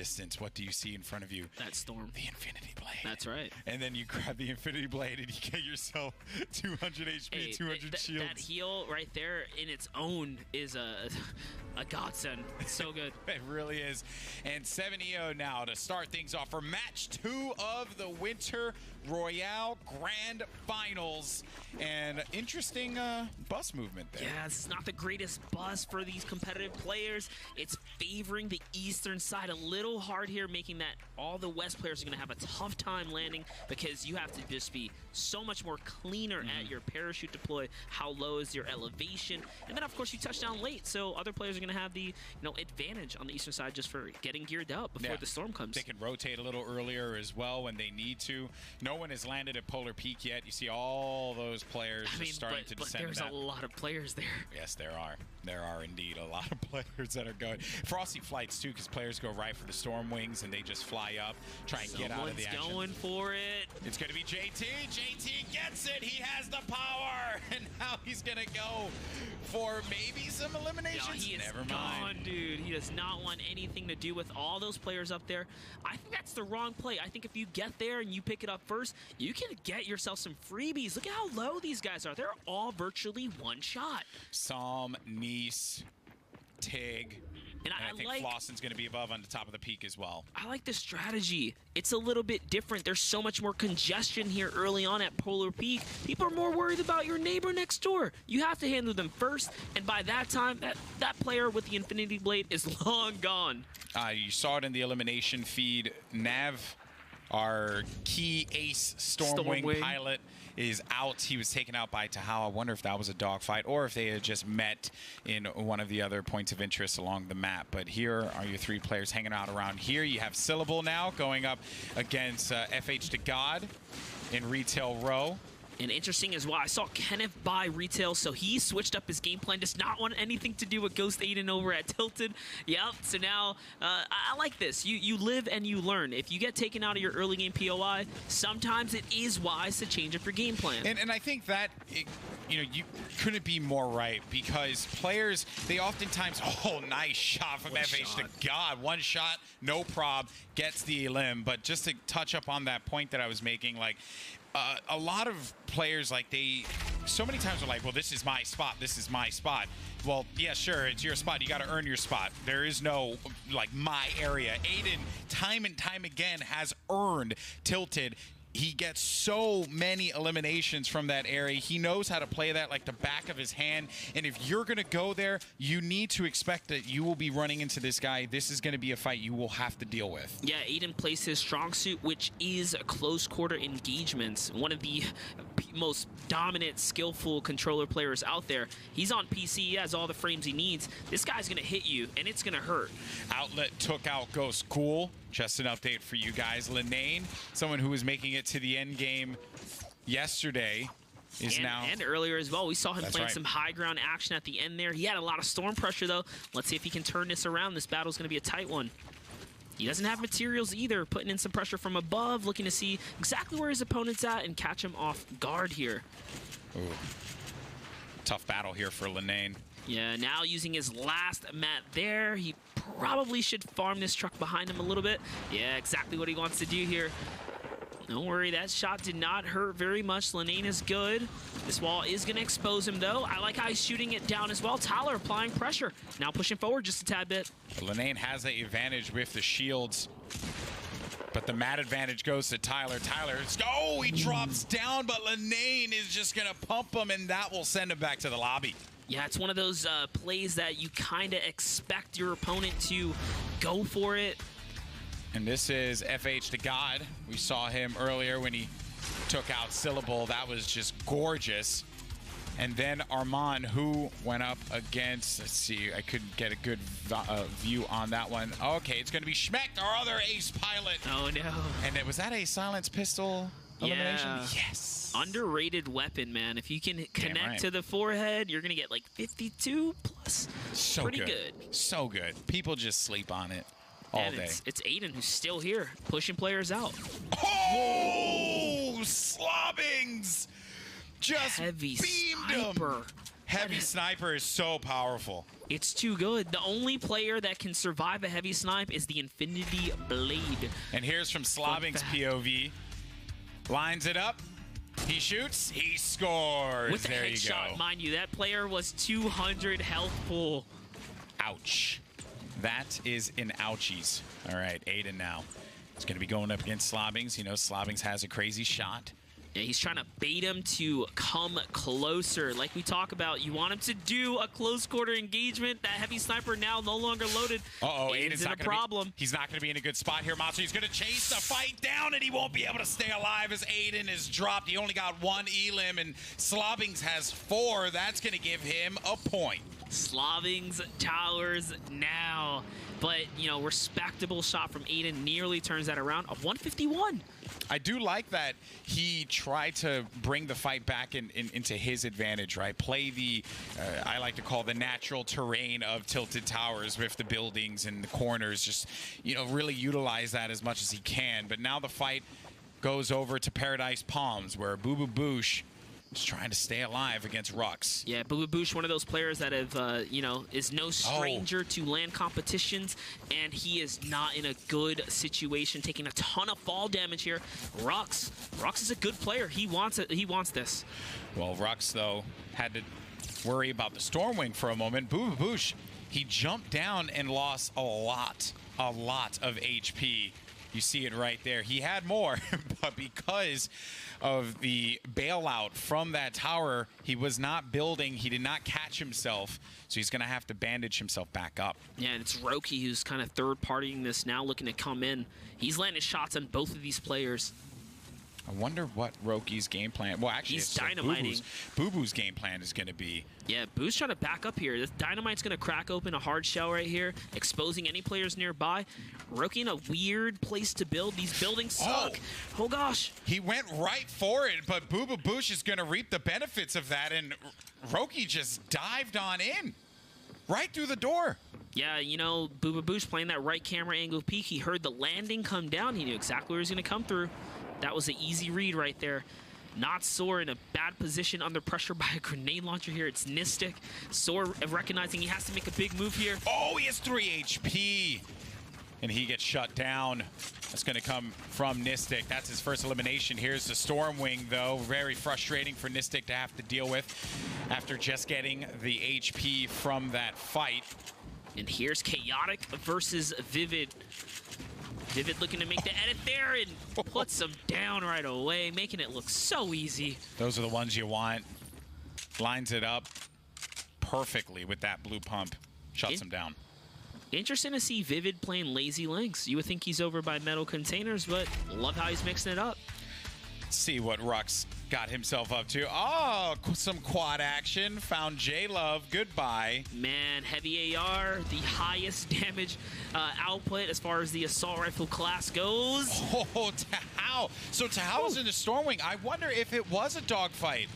distance, what do you see in front of you? That storm. The Infinity Blade. That's right. And then you grab the Infinity Blade and you get yourself 200 HP, Hey, 200 shields. That heal right there in its own is a godsend. It's so good. It really is. And 7-0 now to start things off for match 2 of the Winter Royale Grand Finals. And interesting bus movement there. Yeah, it's not the greatest bus for these competitive players. It's favoring the eastern side a little hard here, making that all the west players are going to have a tough time landing because you have to just be so much more cleaner at your parachute deploy. How low is your elevation? And then, of course, you touch down late, so other players are going to have the advantage on the eastern side just for getting geared up before the storm comes. They can rotate a little earlier as well when they need to. No one has landed at Polar Peak yet. You see all those players starting to descend. But there's a lot of players there. Yes, there are. There are indeed a lot of players that are going. Frosty flights, too, because players go right for the storm wings and they just fly up, try and get out of the action. Someone's going for it. It's going to be JT. JT gets it. He has the power. And now he's going to go for maybe some eliminations. He is Never gone, mind. dude. He does not want anything to do with all those players up there. I think that's the wrong play. I think if you get there and you pick it up first, you can get yourself some freebies. Look at how low these guys are. They're all virtually one shot. Psalm, Nice, Tig. And I think Flossen's going to be above on the top of the peak as well. I like the strategy. It's a little bit different. There's so much more congestion here early on at Polar Peak. People are more worried about your neighbor next door. You have to handle them first, and by that time, that player with the Infinity Blade is long gone. You saw it in the elimination feed. Nav, our key ace Stormwing pilot, is out. He was taken out by Tahao. I wonder if that was a dogfight or if they had just met in one of the other points of interest along the map. But here are your 3 players hanging out around here. You have Syllable now going up against FH to God in Retail Row. And interesting as well, I saw Kenneth buy Retail, so he switched up his game plan, does not want anything to do with Ghost Aiden over at Tilted. Yep, so now I like this. You live and you learn. If you get taken out of your early game POI, sometimes it is wise to change up your game plan. And I think that, you couldn't be more right, because players, they oftentimes, nice shot from FH to God. One shot, no prob, gets the elim. But just to touch up on that point that I was making, like, a lot of players, like, so many times are like, well, this is my spot, this is my spot. Well, yeah, sure, it's your spot. You got to earn your spot. There is no, like, my area. Aiden, time and time again, has earned Tilted. He gets so many eliminations from that area. He knows how to play that like the back of his hand. And if you're going to go there, you need to expect that you will be running into this guy. This is going to be a fight you will have to deal with. Yeah, Aiden plays his strong suit, which is close quarter engagements. One of the most dominant, skillful controller players out there. He's on PC. He has all the frames he needs. This guy's going to hit you, and it's going to hurt. Outlet took out Ghost Cool. Just an update for you guys. Linane, someone who was making it to the end game yesterday, is now... And earlier as well. We saw him playing some high ground action at the end there. He had a lot of storm pressure, though. Let's see if he can turn this around. This battle's going to be a tight one. He doesn't have materials either, putting in some pressure from above, looking to see exactly where his opponent's at and catch him off guard here. Ooh. Tough battle here for Linane. Yeah, now using his last mat there, he probably should farm this truck behind him a little bit. Yeah, exactly what he wants to do here. Don't worry, that shot did not hurt very much. Linane is good. This wall is going to expose him, though. I like how he's shooting it down as well. Tyler applying pressure. Now pushing forward just a tad bit. Linane has the advantage with the shields, but the mat advantage goes to Tyler. He drops down, but Linane is just going to pump him, and that will send him back to the lobby. Yeah, it's one of those plays that you kind of expect your opponent to go for it. And this is FH to God. We saw him earlier when he took out Syllable. That was just gorgeous. And then Armand, who went up against, let's see, I couldn't get a good view on that one. Okay, it's going to be Schmecht, our other ace pilot. Oh, no. And was that a silenced pistol elimination? Yeah. Yes. Underrated weapon, man. If you can connect to the forehead, you're going to get like 52 plus. So pretty good. So good. People just sleep on it all day. It's Aiden who's still here, pushing players out. Oh, Slobbings! Just heavy beamed sniper. him. heavy sniper is so powerful. It's too good. The only player that can survive a heavy snipe is the Infinity Blade. And here's from Slobing's POV. Lines it up. He shoots. He scores. With the there you headshot, go. mind you, that player was 200 health full. Ouch. That is an ouchies. All right, Aiden now. He's going to be going up against Slobbings. You know, Slobbings has a crazy shot. Yeah, he's trying to bait him to come closer. Like we talk about, you want him to do a close quarter engagement. That heavy sniper now no longer loaded. Aiden's in not a problem. He's not going to be in a good spot here, Monster. He's going to chase the fight down, and he won't be able to stay alive as Aiden is dropped. He only got 1 elim, and Slobbings has 4. That's going to give him a point. Slobbings towers now. But, you know, respectable shot from Aiden nearly turns that around. A 151. I do like that he tried to bring the fight back into his advantage, right? Play the, I like to call the natural terrain of Tilted Towers with the buildings and the corners. Just, you know, really utilize that as much as he can. But now the fight goes over to Paradise Palms, where Boo Boo Boosh is trying to stay alive against Rux. Yeah, Boo Boo Boosh, one of those players that have, you know, is no stranger to land competitions, and he is not in a good situation, taking a ton of fall damage here. Rux is a good player. He wants it. He wants this. Well, Rux, though, had to worry about the Stormwing for a moment. Boo Boo Boosh, he jumped down and lost a lot of HP. You see it right there. He had more, but because of the bailout from that tower, he was not building. He did not catch himself, so he's going to have to bandage himself back up. Yeah, and it's Roki who's kind of third-partying this now, looking to come in. He's landing shots on both of these players. I wonder what Roki's game plan. Well, actually, he's dynamiting. Boo Boo's game plan is going to be. Yeah, Boo's trying to back up here. This Dynamite's going to crack open a hard shell right here, exposing any players nearby. Roki in a weird place to build. These buildings suck. Oh gosh. He went right for it, but Boo Boo Boosh is going to reap the benefits of that, and Roki just dived on in. Right through the door. Yeah, you know, Boo Boo Boosh playing that right camera angle peek. He heard the landing come down. He knew exactly where he was going to come through. That was an easy read right there. Not Soar in a bad position under pressure by a grenade launcher here. It's Nistic. Soar recognizing he has to make a big move here. Oh, he has 3 HP. And he gets shut down. That's going to come from Nistic. That's his first elimination. Here's the Stormwing, though. Very frustrating for Nistic to have to deal with after just getting the HP from that fight. And here's Chaotic versus Vivid. Vivid looking to make the edit there and puts him down right away, making it look so easy. Those are the ones you want. Lines it up perfectly with that blue pump. Shuts him down. Interesting to see Vivid playing Lazy Links. You would think he's over by Metal Containers, but love how he's mixing it up. See what Rux got himself up to. Oh, some quad action. Found J-Love. Goodbye. Man, heavy AR, the highest damage output as far as the assault rifle class goes. Oh, Tahao. So Tahao's in the Stormwing. I wonder if it was a dogfight.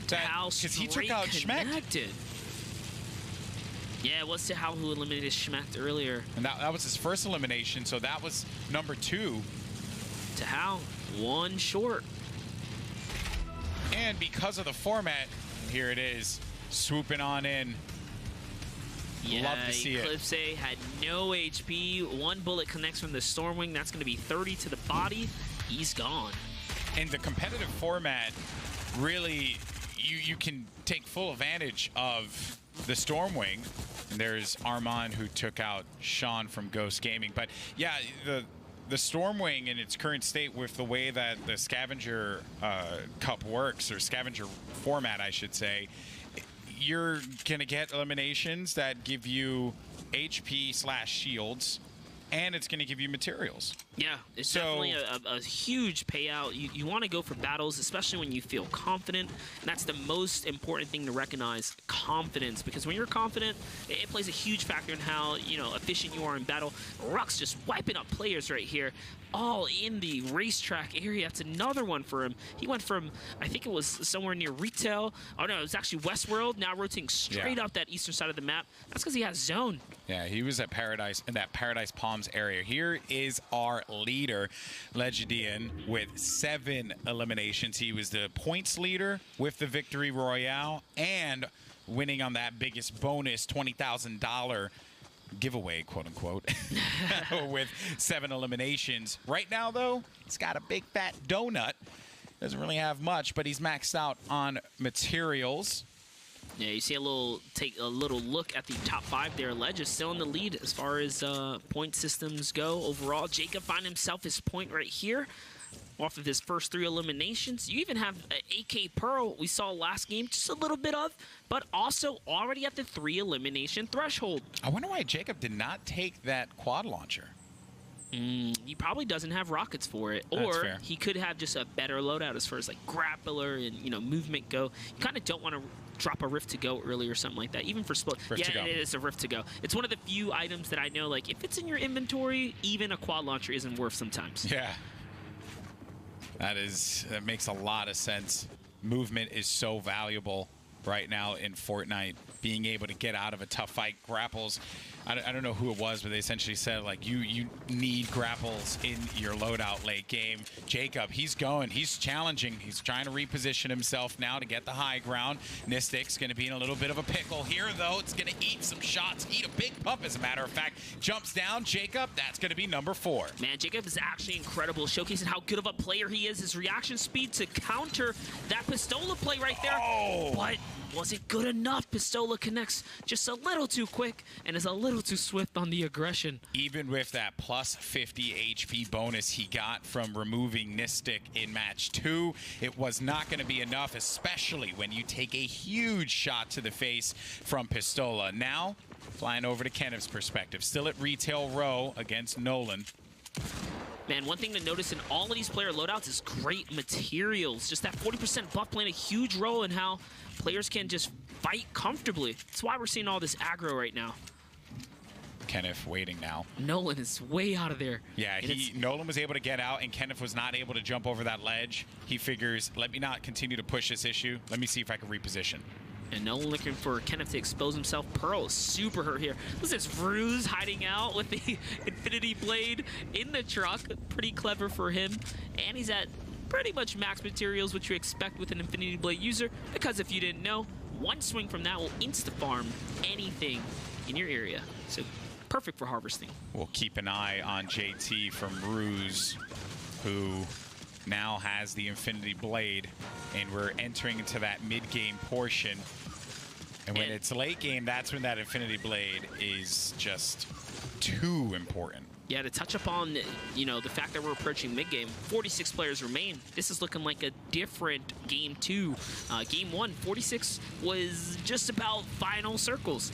Because he took out Schmeck. Yeah, it was Tahao who eliminated Schmeck earlier. And that was his first elimination, so that was number 2. Tahao, 1 short. And because of the format, here it is, swooping on in. Yeah, love to see Eclipse it. Had no HP. 1 bullet connects from the Stormwing. That's going to be 30 to the body. He's gone. And the competitive format, really, you can take full advantage of the Stormwing. And there's Armand who took out Sean from Ghost Gaming. But yeah, the Stormwing in its current state with the way that the Scavenger Cup works, or Scavenger format, I should say, you're going to get eliminations that give you HP/shields, and it's going to give you materials. Yeah, it's definitely a huge payout. You want to go for battles, especially when you feel confident. And that's the most important thing to recognize, confidence. Because when you're confident, it plays a huge factor in how, you know, efficient you are in battle. Rux just wiping up players right here, all in the racetrack area. That's another one for him. He went from, I think it was somewhere near retail. Oh no, it was actually Westworld. Now rotating straight up that eastern side of the map. That's because he has zone. Yeah, he was at Paradise, in that Paradise Palms area. Here is our leader, Legendian, with 7 eliminations. He was the points leader with the Victory Royale and winning on that biggest bonus $20,000 giveaway, quote unquote, with 7 eliminations. Right now, though, he's got a big fat donut. Doesn't really have much, but he's maxed out on materials. Yeah, you see take a little look at the top 5 there. Ledge is still in the lead as far as point systems go overall. Jacob find himself his point right here off of his first 3 eliminations. You even have AK Pearl we saw last game, just a little bit of, but also already at the 3 elimination threshold. I wonder why Jacob did not take that quad launcher. He probably doesn't have rockets for it, or he could have just a better loadout as far as like grappler and movement go. You kind of don't want to drop a rift to go early or something like that, even for split. Yeah, it is a rift to go. It's one of the few items that I know, like if it's in your inventory, even a quad launcher isn't worth sometimes. Yeah, that makes a lot of sense. Movement is so valuable right now in Fortnite. Being able to get out of a tough fight, grapples. I don't know who it was, but they essentially said, like, you need grapples in your loadout late game. Jacob, he's going. He's challenging. He's trying to reposition himself now to get the high ground. Nistic's going to be in a little bit of a pickle here, though. It's going to eat some shots, eat a big pump, as a matter of fact. Jumps down. Jacob, that's going to be number 4. Man, Jacob is actually incredible, showcasing how good of a player he is. His reaction speed to counter that Pistola play right there. Oh. But was it good enough? Pistola connects just a little too quick and is a little too swift on the aggression. Even with that plus 50 HP bonus he got from removing Nistic in match 2, it was not going to be enough, especially when you take a huge shot to the face from Pistola. Now, flying over to Kenneth's perspective, still at retail row against Nolan. Man, one thing to notice in all of these player loadouts is great materials. Just that 40% buff playing a huge role in how players can just fight comfortably. That's why we're seeing all this aggro right now. Kenneth waiting now. Nolan is way out of there. Yeah, Nolan was able to get out, and Kenneth was not able to jump over that ledge. He figures, let me not continue to push this issue. Let me see if I can reposition. And Nolan looking for Kenneth to expose himself. Pearl is super hurt here. This is Ruse hiding out with the Infinity Blade in the truck. Pretty clever for him. And he's at pretty much max materials, which you expect with an Infinity Blade user, because if you didn't know, one swing from that will insta-farm anything in your area. So perfect for harvesting. We'll keep an eye on JT from Ruse, who now has the Infinity Blade, and we're entering into that mid-game portion. And when it's late game, that's when that Infinity Blade is just too important. Yeah, to touch upon, the fact that we're approaching mid-game, 46 players remain. This is looking like a different game 2. Game 1, 46 was just about final circles.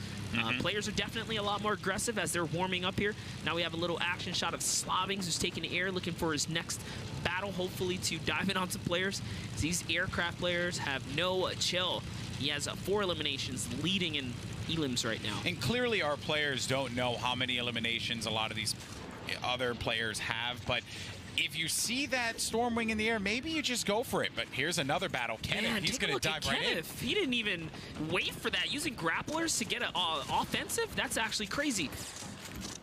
Players are definitely a lot more aggressive as they're warming up here. Now we have a little action shot of Slavings, who's taking the air, looking for his next battle, hopefully to dive in on some players. These aircraft players have no chill. He has 4 eliminations leading in elims right now. And clearly our players don't know how many eliminations a lot of these other players have, but if you see that Stormwing in the air, maybe you just go for it. But here's another battle. Kenneth, he's going to dive right in. He didn't even wait for that. Using grapplers to get an offensive, that's actually crazy.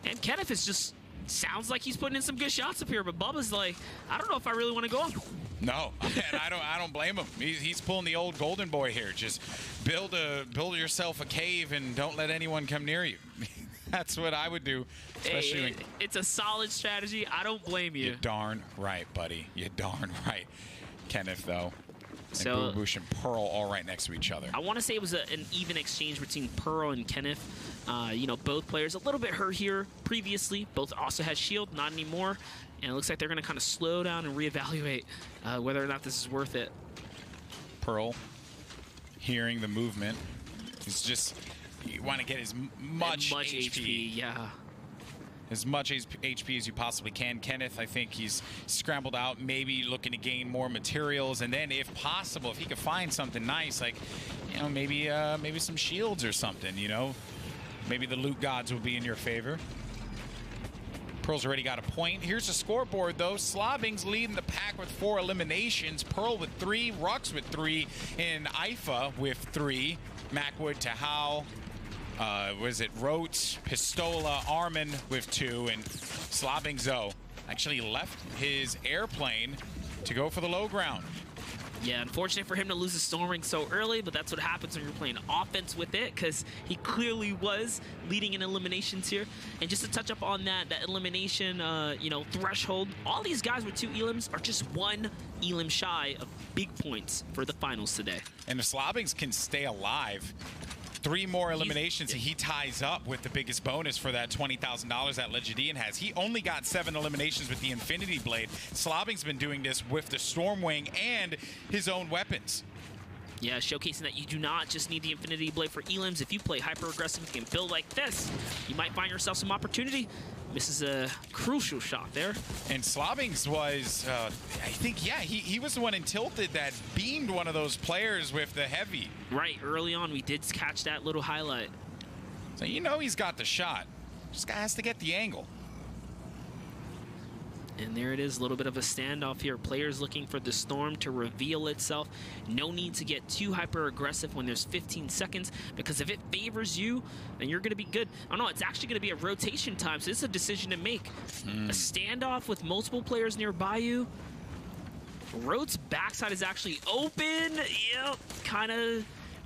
And Kenneth is just, sounds like he's putting in some good shots up here, but Bubba's like, I don't know if I really want to go up. No, and I don't blame him. He's pulling the old golden boy here. Just build yourself a cave and don't let anyone come near you. That's what I would do. Especially it's a solid strategy. I don't blame you. You're darn right, buddy. You're darn right. Kenneth, though. So, and Boobush and Pearl all right next to each other. I want to say it was an even exchange between Pearl and Kenneth. Both players a little bit hurt here previously. Both also had shield, not anymore. And it looks like they're going to kind of slow down and reevaluate whether or not this is worth it. Pearl, hearing the movement, is just, you want to get as much HP. Yeah. As much HP as you possibly can. Kenneth, I think he's scrambled out, maybe looking to gain more materials, and then if possible, if he could find something nice, like, maybe some shields or something, maybe the loot gods will be in your favor. Pearl's already got a point. Here's the scoreboard, though. Slavings leading the pack with 4 eliminations. Pearl with 3, Rux with 3, and Ifa with 3. Macwood, Tahao, was it Rotes, Pistola, Armin with 2, and Slavings, though, actually left his airplane to go for the low ground. Yeah, unfortunate for him to lose the Storm Ring so early, but that's what happens when you're playing offense with it, because he clearly was leading in eliminations here. And just to touch up on that elimination, you know, threshold, all these guys with 2 elims are just 1 elim shy of big points for the finals today. And if Slobbings can stay alive, 3 more eliminations, he ties up with the biggest bonus for that $20,000 that Legidian has. He only got 7 eliminations with the Infinity Blade. Slobbing's been doing this with the Stormwing and his own weapons. Yeah, showcasing that you do not just need the Infinity Blade for elims. If you play hyper-aggressive and build like this, you might find yourself some opportunity. Misses a crucial shot there. And Slobbings was, I think, yeah, he was the one in Tilted that beamed one of those players with the heavy. Right, early on, we did catch that little highlight. So you know he's got the shot. Just has to get the angle. And there it is, a little bit of a standoff here. Players looking for the Storm to reveal itself. No need to get too hyper-aggressive when there's 15 seconds, because if it favors you, then you're going to be good. Oh no, it's actually going to be a rotation time, so this is a decision to make. A standoff with multiple players nearby you. Road's backside is actually open. Yep, kind of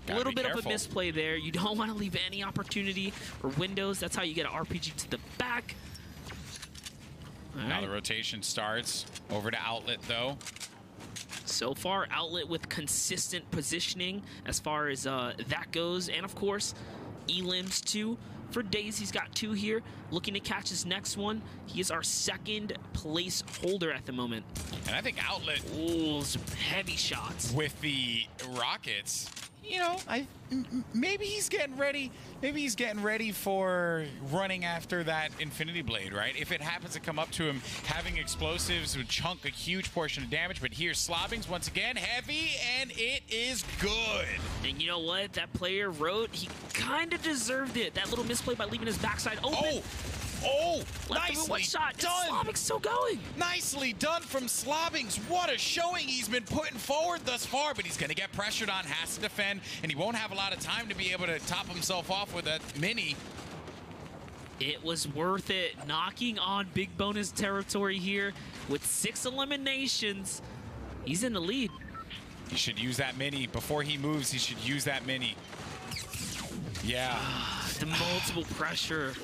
a little bit of a misplay there. You don't want to leave any opportunity or windows. That's how you get an RPG to the back. Now the rotation starts. Over to Outlet, though. So far, Outlet with consistent positioning as far as that goes. And, of course, elims, too. For Daze, he's got 2 here. Looking to catch his next one. He is our 2nd place holder at the moment. And I think Outlet... Ooh, some heavy shots. With the rockets, you know, maybe he's getting ready. Maybe he's getting ready for running after that Infinity Blade, right? If it happens to come up to him, having explosives would chunk a huge portion of damage. But here's Slobbings once again, heavy, and it is good. And you know what? That player wrote, he kind of deserved it. That little misplay by leaving his backside open. Oh, nicely one shot. Done. Slobbings still going. Nicely done from Slobbings. What a showing he's been putting forward thus far, but he's going to get pressured on, has to defend, and he won't have a lot of time to be able to top himself off with that mini. It was worth it. Knocking on big bonus territory here with 6 eliminations. He's in the lead. He should use that mini. Before he moves, he should use that mini. Yeah. The multiple pressure.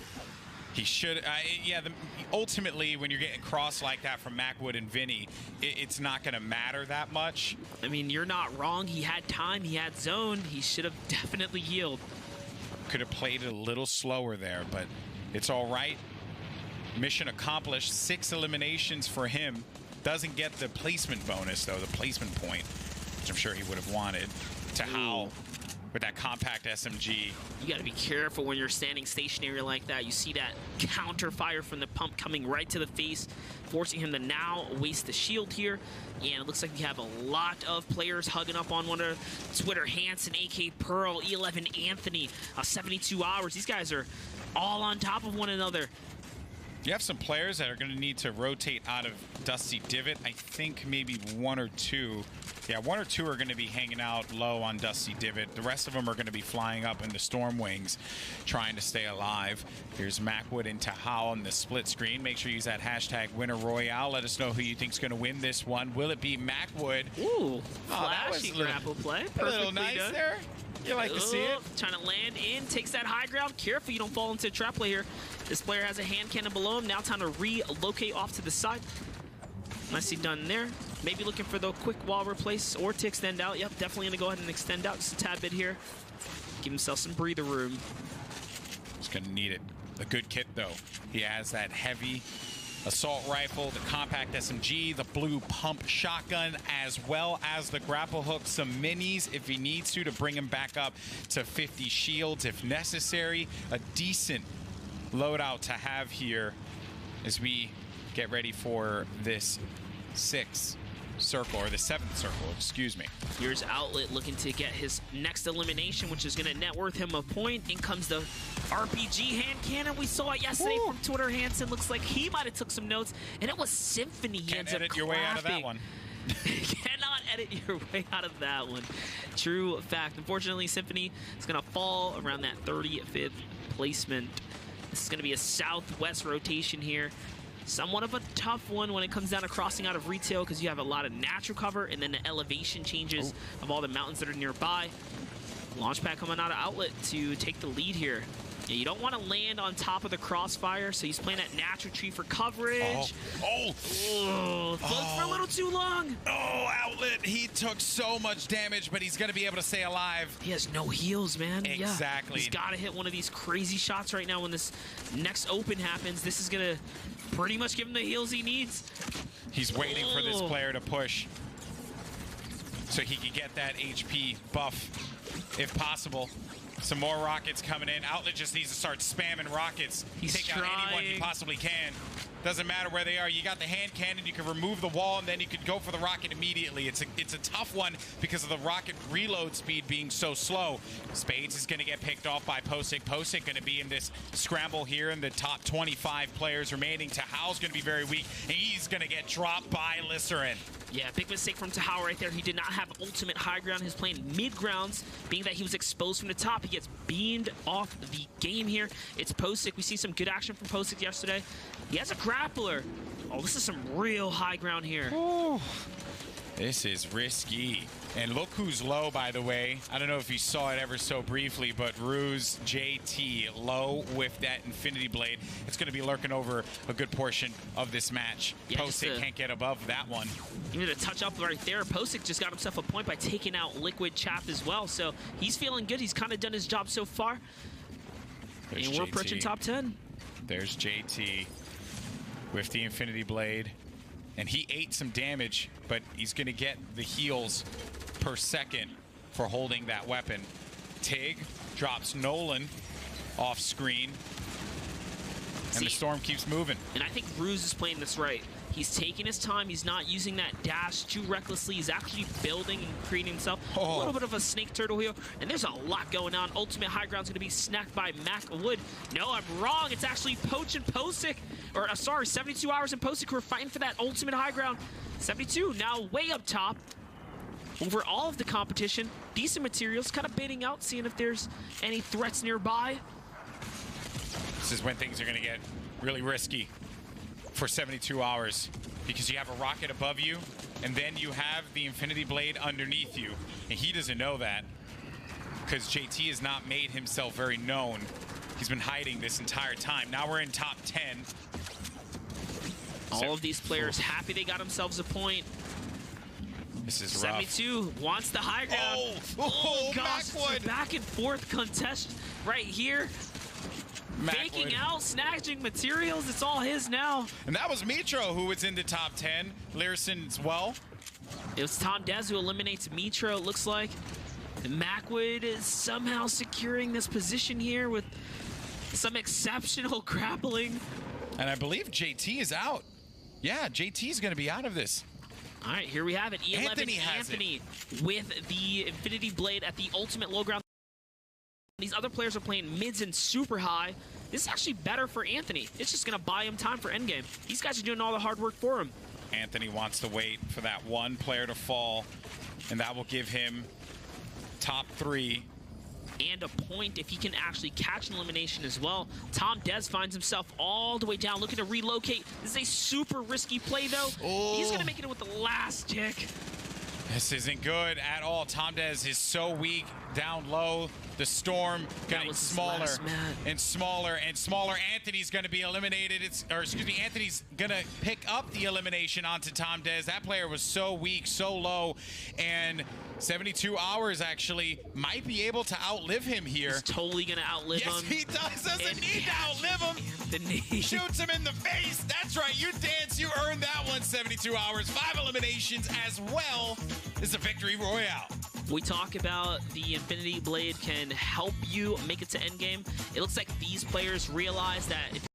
He should, yeah, ultimately, when you're getting crossed like that from Macwood and Vinny, it's not going to matter that much. I mean, you're not wrong. He had time. He had zone. He should have definitely healed. Could have played it a little slower there, but it's all right. Mission accomplished. 6 eliminations for him. Doesn't get the placement bonus, though, the placement point, which I'm sure he would have wanted. To Howl with that compact SMG. You got to be careful when you're standing stationary like that. You see that counter fire from the pump coming right to the face, forcing him to now waste the shield here. And it looks like we have a lot of players hugging up on one of Twitter. Hansen, AK Pearl, E11 Anthony, 72 hours. These guys are all on top of one another. You have some players that are going to need to rotate out of Dusty Divot. I think maybe 1 or 2. Yeah, 1 or 2 are going to be hanging out low on Dusty Divot. The rest of them are going to be flying up in the Storm Wings, trying to stay alive. Here's Macwood into Howl on the split screen. Make sure you use that hashtag Winter Royale. Let us know who you think's going to win this one. Will it be Macwood? Ooh, flashy grapple play. A little nice done. There. You like to see it. Trying to land in, takes that high ground. Careful you don't fall into a trap play here. This player has a hand cannon below him. Now time to relocate off to the side. Nicely done there. Maybe looking for the quick wall replace or to extend out. Yep, definitely going to go ahead and extend out just a tad bit here. Give himself some breather room. He's going to need it. A good kit, though. He has that heavy assault rifle, the compact SMG, the blue pump shotgun, as well as the grapple hook, some minis if he needs to bring him back up to 50 shields if necessary. A decent loadout to have here as we get ready for this 6th circle, or the 7th circle, excuse me. Here's Outlet looking to get his next elimination, which is going to net worth him a point. In comes the RPG hand cannon. We saw it yesterday from Twitter. Hansen looks like he might have took some notes, and it was Symphony. Can't edit your way out of that one. Cannot edit your way out of that one. True fact. Unfortunately, Symphony is going to fall around that 35th placement. This is going to be a southwest rotation here. somewhat of a tough one when it comes down to crossing out of retail because you have a lot of natural cover and then the elevation changes of all the mountains that are nearby. Launchpad coming out of outlet to take the lead here. Yeah, you don't want to land on top of the crossfire, so he's playing that natural tree for coverage. Floats for a little too long. Outlet, he took so much damage, but he's going to be able to stay alive. He has no heals, man. Exactly. Yeah, he's got to hit one of these crazy shots right now when this next open happens. This is going to pretty much give him the heals he needs. He's waiting for this player to push so he can get that HP buff if possible. Some more rockets coming in. Outlet just needs to start spamming rockets. Take out anyone you possibly can. Doesn't matter where they are. You got the hand cannon. You can remove the wall, and then you can go for the rocket immediately. It's a tough one because of the rocket reload speed being so slow. Spades is going to get picked off by Posick. Posick going to be in this scramble here in the top 25 players remaining. Tahal's going to be very weak, and he's going to get dropped by Licerin. Yeah, big mistake from Tahal right there. He did not have ultimate high ground. He was playing mid grounds, being that he was exposed from the top. He gets beamed off the game here. It's Posick. We see some good action from Posick yesterday. He has a grappler. Oh, this is some real high ground here. Ooh. This is risky. And look who's low, by the way. I don't know if you saw it ever so briefly, but Ruse JT low with that Infinity Blade. It's going to be lurking over a good portion of this match. Yeah, Posick can't get above that one. Even a touch up right there. Posick just got himself a point by taking out Liquid Chaff as well. So he's feeling good. He's kind of done his job so far. There's and we're JT. approaching top 10. There's JT with the Infinity Blade. And he ate some damage, but he's going to get the heals per second for holding that weapon. Tig drops Nolan off screen. And the storm keeps moving. And I think Ruse is playing this right. He's taking his time. He's not using that dash too recklessly. He's actually building and creating himself a little bit of a snake turtle here. And there's a lot going on. Ultimate high ground's going to be snacked by Mac Wood. No, I'm wrong. It's actually Poach and Posick. Or, sorry, 72 Hours and Posick who are fighting for that ultimate high ground. 72 now way up top over all of the competition. Decent materials, kind of baiting out, seeing if there's any threats nearby. This is when things are going to get really risky for 72 Hours because you have a rocket above you and then you have the Infinity Blade underneath you, and he doesn't know that because JT has not made himself very known. He's been hiding this entire time. Now we're in top 10. All of these players happy they got themselves a point. This is 72 rough. wants the high ground. Oh gosh, it's a back and forth contest right here. Faking out, snatching materials, it's all his now. And that was Mitro who was in the top 10. Learson as well. It was Tom Dez who eliminates Mitro, it looks like. And Macwood is somehow securing this position here with some exceptional grappling. And I believe JT is out. Yeah, JT is going to be out of this. All right, here we have it. E11 Anthony with the Infinity Blade at the ultimate low ground. These other players are playing mids and super high. This is actually better for Anthony. It's just going to buy him time for endgame. These guys are doing all the hard work for him. Anthony wants to wait for that one player to fall, and that will give him top 3. And a point if he can actually catch an elimination as well. Tom Dez finds himself all the way down, looking to relocate. This is a super risky play, though. He's going to make it with the last tick. This isn't good at all. Tom Dez is so weak down low. The storm getting smaller and smaller and smaller. Anthony's going to be eliminated. Anthony's going to pick up the elimination onto Tom Dez. That player was so weak, so low, and 72 Hours actually might be able to outlive him here. He's totally going to outlive him. Yes, he does. Doesn't need to outlive him. Anthony shoots him in the face. That's right. You dance. You earned that one. 72 Hours. 5 eliminations as well. This is a victory royale. We talk about the Infinity Blade can help you make it to endgame. It looks like these players realize that if